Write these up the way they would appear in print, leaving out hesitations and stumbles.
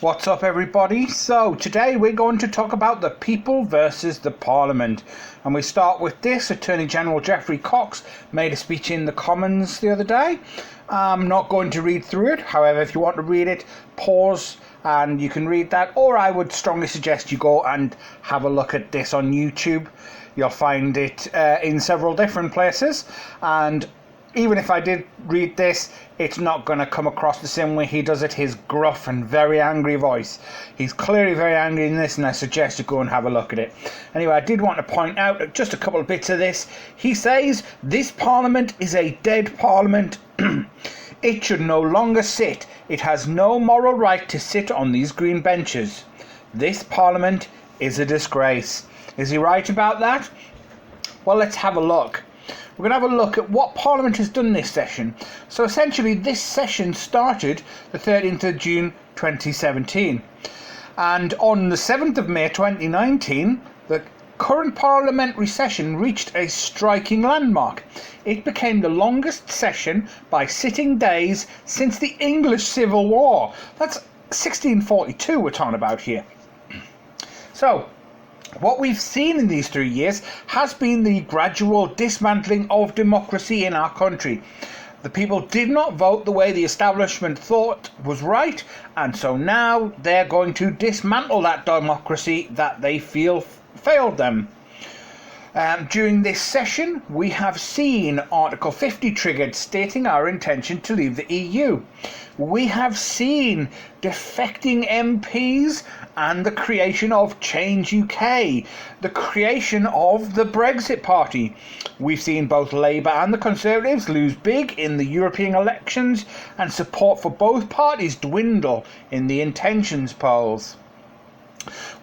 What's up, everybody? So today we're going to talk about the people versus the Parliament, and we start with this. Attorney General Geoffrey Cox made a speech in the Commons the other day. I'm not going to read through it. However, if you want to read it, pause and you can read that, or I would strongly suggest you go and have a look at this on YouTube. You'll find it in several different places, and even if I did read this, it's not going to come across the same way he does it, his gruff and very angry voice. He's clearly very angry in this, and I suggest you go and have a look at it. Anyway, I did want to point out just a couple of bits of this. He says, "This Parliament is a dead Parliament. It should no longer sit. It has no moral right to sit on these green benches. This Parliament is a disgrace." Is he right about that? Well, let's have a look. We're going to have a look at what Parliament has done this session. So essentially this session started the 13th of June 2017, and on the 7th of May 2019 the current parliamentary session reached a striking landmark. It became the longest session by sitting days since the English Civil War. That's 1642 we're talking about here. So what we've seen in these 3 years has been the gradual dismantling of democracy in our country. The people did not vote the way the establishment thought was right, and so now they're going to dismantle that democracy that they feel failed them. During this session, we have seen Article 50 triggered, stating our intention to leave the EU. We have seen defecting MPs and the creation of Change UK, the creation of the Brexit Party. We've seen both Labour and the Conservatives lose big in the European elections, and support for both parties dwindle in the intentions polls.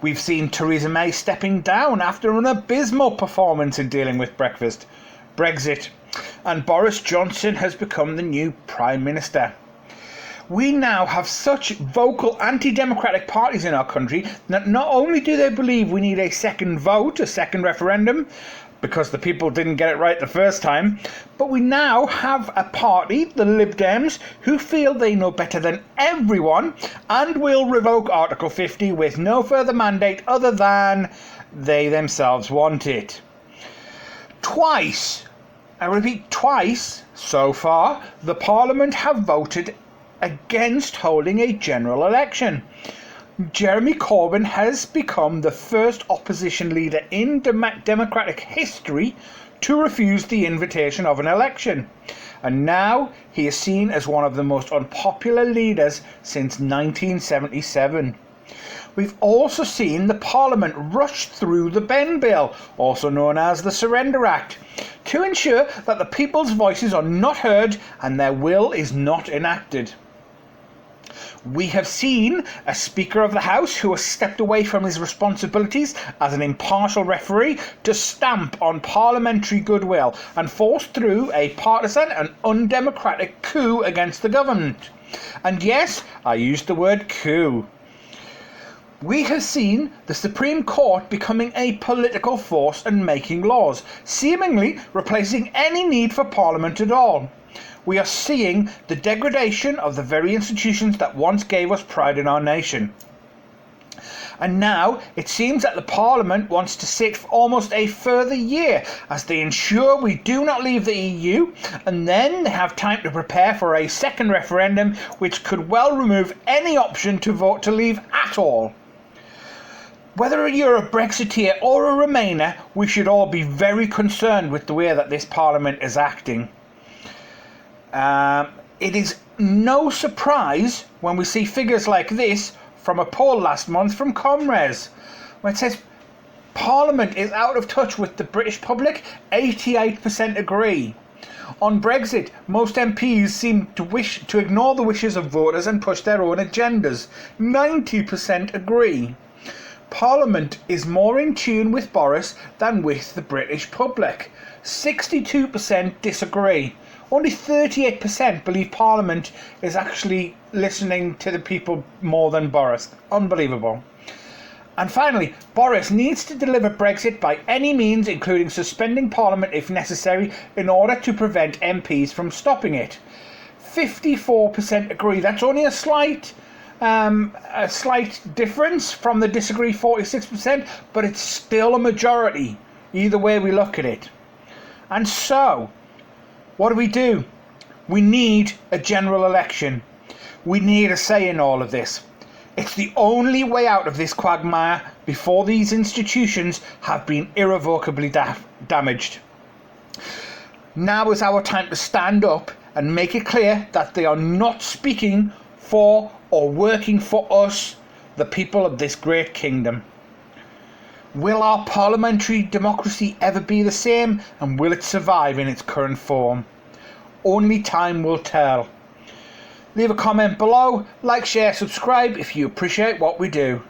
We've seen Theresa May stepping down after an abysmal performance in dealing with Brexit, and Boris Johnson has become the new Prime Minister. We now have such vocal anti-democratic parties in our country that not only do they believe we need a second vote, a second referendum, because the people didn't get it right the first time, but we now have a party, the Lib Dems, who feel they know better than everyone and will revoke Article 50 with no further mandate other than they themselves want it. Twice, I repeat twice, so far, the Parliament have voted against holding a general election. Jeremy Corbyn has become the first opposition leader in democratic history to refuse the invitation of an election, and now he is seen as one of the most unpopular leaders since 1977. We've also seen the Parliament rush through the Ben Bill, also known as the Surrender Act, to ensure that the people's voices are not heard and their will is not enacted. We have seen a Speaker of the House who has stepped away from his responsibilities as an impartial referee to stamp on parliamentary goodwill and force through a partisan and undemocratic coup against the government. And yes, I used the word coup. We have seen the Supreme Court becoming a political force and making laws, seemingly replacing any need for Parliament at all. We are seeing the degradation of the very institutions that once gave us pride in our nation. And now it seems that the Parliament wants to sit for almost a further year as they ensure we do not leave the EU, and then they have time to prepare for a second referendum which could well remove any option to vote to leave at all. Whether you're a Brexiteer or a Remainer, we should all be very concerned with the way that this Parliament is acting. It is no surprise when we see figures like this from a poll last month from Comres, where it says Parliament is out of touch with the British public. 88% agree. On Brexit, most MPs seem to wish to ignore the wishes of voters and push their own agendas. 90% agree. Parliament is more in tune with Boris than with the British public. 62% disagree. Only 38% believe Parliament is actually listening to the people more than Boris. Unbelievable. And finally, Boris needs to deliver Brexit by any means, including suspending Parliament if necessary, in order to prevent MPs from stopping it. 54% agree. That's only a slight difference from the disagree 46%, but it's still a majority, either way we look at it. And so, what do? We need a general election. We need a say in all of this. It's the only way out of this quagmire before these institutions have been irrevocably damaged. Now is our time to stand up and make it clear that they are not speaking for or working for us, the people of this great kingdom. Will our parliamentary democracy ever be the same, and will it survive in its current form? Only time will tell. Leave a comment below, like, share, subscribe if you appreciate what we do.